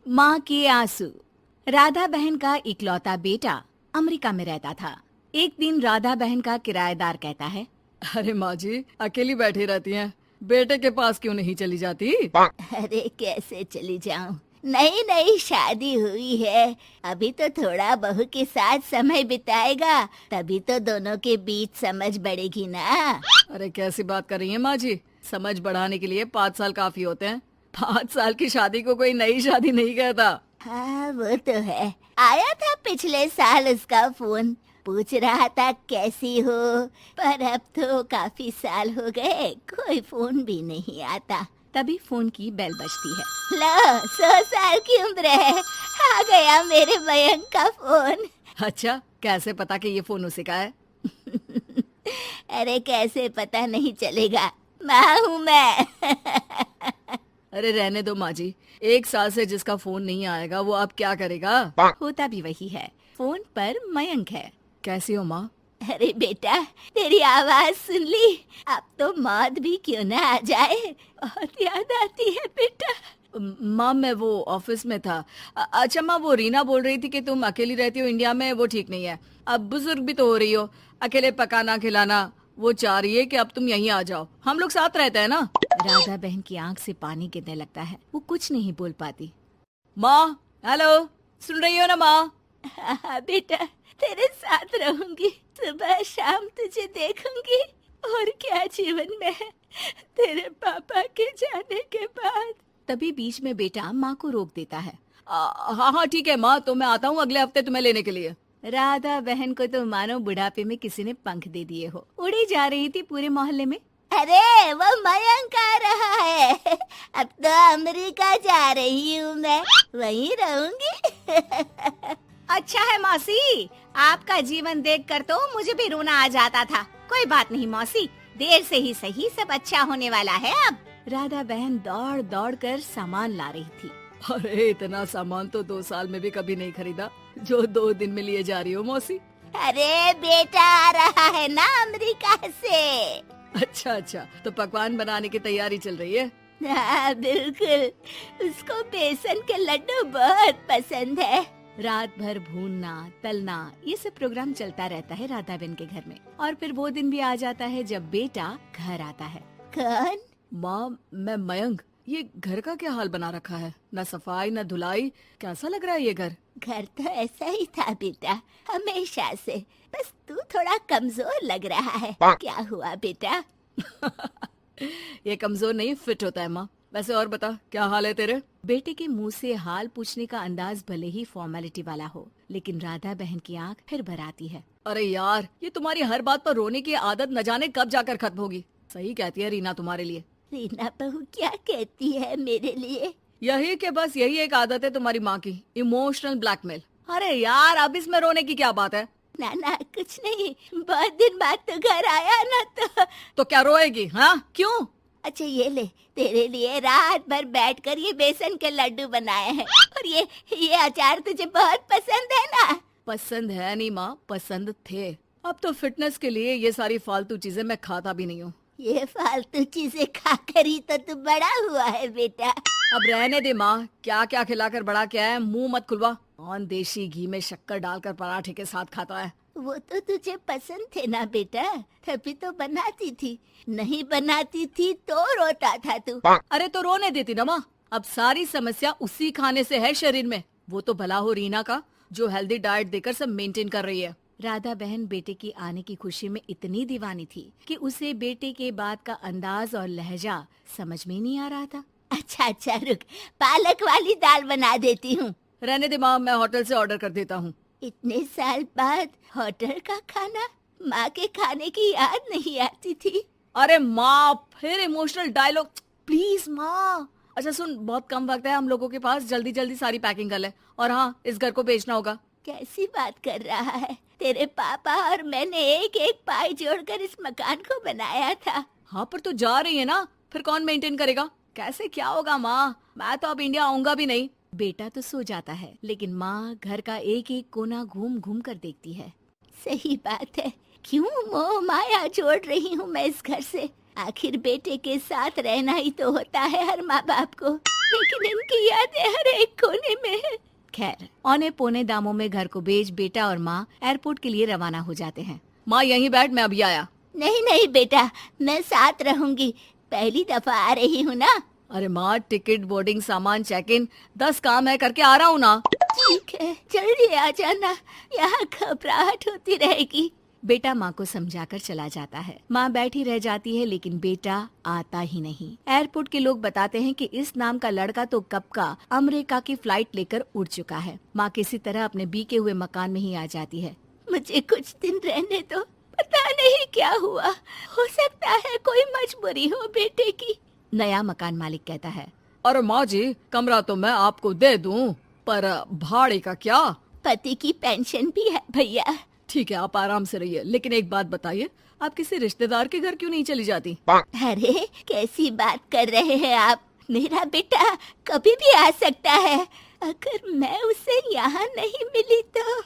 माँ के आंसू। राधा बहन का इकलौता बेटा अमेरिका में रहता था। एक दिन राधा बहन का किराएदार कहता है, अरे माँ जी अकेली बैठी रहती हैं, बेटे के पास क्यों नहीं चली जाती? अरे कैसे चली जाऊं, नई नई शादी हुई है, अभी तो थोड़ा बहू के साथ समय बिताएगा, तभी तो दोनों के बीच समझ बढ़ेगी ना। अरे कैसी बात कर रही हैं माँ जी, समझ बढ़ाने के लिए 5 साल काफी होते हैं। 5 साल की शादी को कोई नई शादी नहीं कहता। हाँ वो तो है, आया था पिछले साल उसका फोन, पूछ रहा था कैसी हो, पर अब तो काफी साल हो गए, कोई फोन भी नहीं आता। तभी फोन की बेल बजती है। लो 100 साल की उम्र है, आ गया मेरे मयंक का फोन। अच्छा कैसे पता कि ये फोन उसी का है? अरे कैसे पता नहीं चलेगा, माँ हूँ मैं। अरे रहने दो माँ जी, 1 साल से जिसका फोन नहीं आएगा वो अब क्या करेगा? होता भी वही है, फोन पर मयंक है। कैसी हो माँ? अरे बेटा तेरी आवाज सुन ली, अब तो मौत भी क्यों ना आ जाए, बहुत याद आती है बेटा। माँ मैं वो ऑफिस में था। अच्छा माँ, वो रीना बोल रही थी कि तुम अकेली रहती हो इंडिया में, वो ठीक नहीं है। अब बुजुर्ग भी तो हो रही हो, अकेले पकाना खिलाना, वो चाह रही है कि अब तुम यहीं आ जाओ, हम लोग साथ रहते हैं ना। राधा बहन की आंख से पानी गिरने लगता है, वो कुछ नहीं बोल पाती। माँ हेलो, सुन रही हो ना माँ? हाँ बेटा तेरे साथ रहूंगी, सुबह शाम तुझे देखूंगी, और क्या जीवन में है तेरे पापा के जाने के बाद। तभी बीच में बेटा माँ को रोक देता है। हाँ हाँ ठीक है माँ, तो मैं आता हूँ अगले हफ्ते तुम्हें लेने के लिए। राधा बहन को तो मानो बुढ़ापे में किसी ने पंख दे दिए हो, उड़ी जा रही थी पूरे मोहल्ले में। अरे वो मयंक आ रहा है, अब तो अमेरिका जा रही हूँ मैं, वहीं रहूंगी। अच्छा है मौसी, आपका जीवन देखकर तो मुझे भी रोना आ जाता था। कोई बात नहीं मौसी, देर से ही सही सब अच्छा होने वाला है अब। राधा बहन दौड़ दौड़ कर सामान ला रही थी। अरे इतना सामान तो 2 साल में भी कभी नहीं खरीदा जो 2 दिन में लिए जा रही हो मौसी। अरे बेटा आ रहा है ना अमेरिका से। अच्छा अच्छा, तो पकवान बनाने की तैयारी चल रही है? हाँ बिल्कुल, उसको बेसन के लड्डू बहुत पसंद है। रात भर भूनना तलना ये सब प्रोग्राम चलता रहता है राधा बहन के घर में। और फिर वो दिन भी आ जाता है जब बेटा घर आता है। कौन? माँ मैं मयंक, ये घर का क्या हाल बना रखा है, न सफाई न धुलाई, कैसा लग रहा है ये घर? घर तो ऐसा ही था बेटा, हमेशा से, बस तू थोड़ा कमजोर लग रहा है। क्या हुआ बेटा? ये कमजोर नहीं फिट होता है माँ। वैसे और बता क्या हाल है तेरे? बेटे के मुंह से हाल पूछने का अंदाज भले ही फॉर्मेलिटी वाला हो, लेकिन राधा बहन की आंख फिर भर आती है। अरे यार, ये तुम्हारी हर बात पर रोने की आदत न जाने कब जाकर खत्म होगी। सही कहती है रीना तुम्हारे लिए। रीना बहू क्या कहती है मेरे लिए? यही कि बस यही एक आदत है तुम्हारी माँ की, इमोशनल ब्लैकमेल। अरे यार अब इसमें रोने की क्या बात है? ना ना कुछ नहीं, बहुत दिन बाद तो घर आया ना तो क्या रोएगी? हाँ क्यों? अच्छा ये ले, तेरे लिए रात भर बैठकर ये बेसन के लड्डू बनाए हैं, और ये अचार तुझे बहुत पसंद है ना? पसंद है नहीं माँ, पसंद थे। अब तो फिटनेस के लिए ये सारी फालतू चीजें मैं खाता भी नहीं हूँ। ये फालतू चीजें खाकर ही तो तू बड़ा हुआ है बेटा। अब रहने दे माँ, क्या क्या खिलाकर बड़ा क्या है, मुंह मत खुलवा। कौन देशी घी में शक्कर डालकर पराठे के साथ खाता है? वो तो तुझे पसंद थे ना बेटा, तभी तो बनाती थी, नहीं बनाती थी तो रोता था तू। अरे तो रोने देती ना माँ, अब सारी समस्या उसी खाने से है शरीर में। वो तो भला हो रीना का, जो हेल्दी डाइट देकर सब मेंटेन कर रही है। राधा बहन बेटे की आने की खुशी में इतनी दीवानी थी कि उसे बेटे के बात का अंदाज और लहजा समझ में नहीं आ रहा था। अच्छा रुक, पालक वाली दाल बना देती हूँ। रहने दे माँ, मैं होटल से ऑर्डर कर देता हूँ। इतने साल बाद होटल का खाना, माँ के खाने की याद नहीं आती थी? अरे माँ फिर इमोशनल डायलॉग, प्लीज माँ। अच्छा सुन, बहुत कम वक्त है हम लोगों के पास, जल्दी जल्दी सारी पैकिंग कर ले, और हाँ इस घर को बेचना होगा। कैसी बात कर रहा है, तेरे पापा और मैंने एक एक पाई जोड़कर इस मकान को बनाया था। हाँ पर तू जा रही है ना, फिर कौन मेंटेन करेगा? कैसे क्या होगा माँ, मैं तो अब इंडिया आऊंगा भी नहीं। बेटा तो सो जाता है, लेकिन माँ घर का एक एक कोना घूम घूम कर देखती है। सही बात है, क्यों मोह माया जोड़ रही हूँ मैं इस घर से, आखिर बेटे के साथ रहना ही तो होता है हर माँ बाप को। लेकिन इनकी यादें हर एक कोने में है। खैर, औने पौने दामों में घर को बेच बेटा और माँ एयरपोर्ट के लिए रवाना हो जाते हैं। माँ यहीं बैठ, मैं अभी आया। नहीं नहीं बेटा, मैं साथ रहूंगी, पहली दफा आ रही हूँ ना। अरे माँ, टिकट, बोर्डिंग, सामान, चेक इन 10 काम है, करके आ रहा हूँ ना। ठीक है, जल्दी आ जाना, यहाँ घबराहट होती रहेगी। बेटा माँ को समझाकर चला जाता है। माँ बैठी रह जाती है लेकिन बेटा आता ही नहीं। एयरपोर्ट के लोग बताते हैं कि इस नाम का लड़का तो कब का अमेरिका की फ्लाइट लेकर उड़ चुका है। माँ किसी तरह अपने बीके हुए मकान में ही आ जाती है। मुझे कुछ दिन रहने दो, पता नहीं क्या हुआ, हो सकता है कोई मजबूरी हो बेटे की। नया मकान मालिक कहता है। अरे माँ जी, कमरा तो मैं आपको दे दूँ, पर भाड़े का क्या? पति की पेंशन भी है भैया। ठीक है, आप आराम से रहिए, लेकिन एक बात बताइए, आप किसी रिश्तेदार के घर क्यों नहीं चली जाती? अरे कैसी बात कर रहे हैं आप, मेरा बेटा कभी भी आ सकता है। अगर मैं उसे यहाँ नहीं मिली तो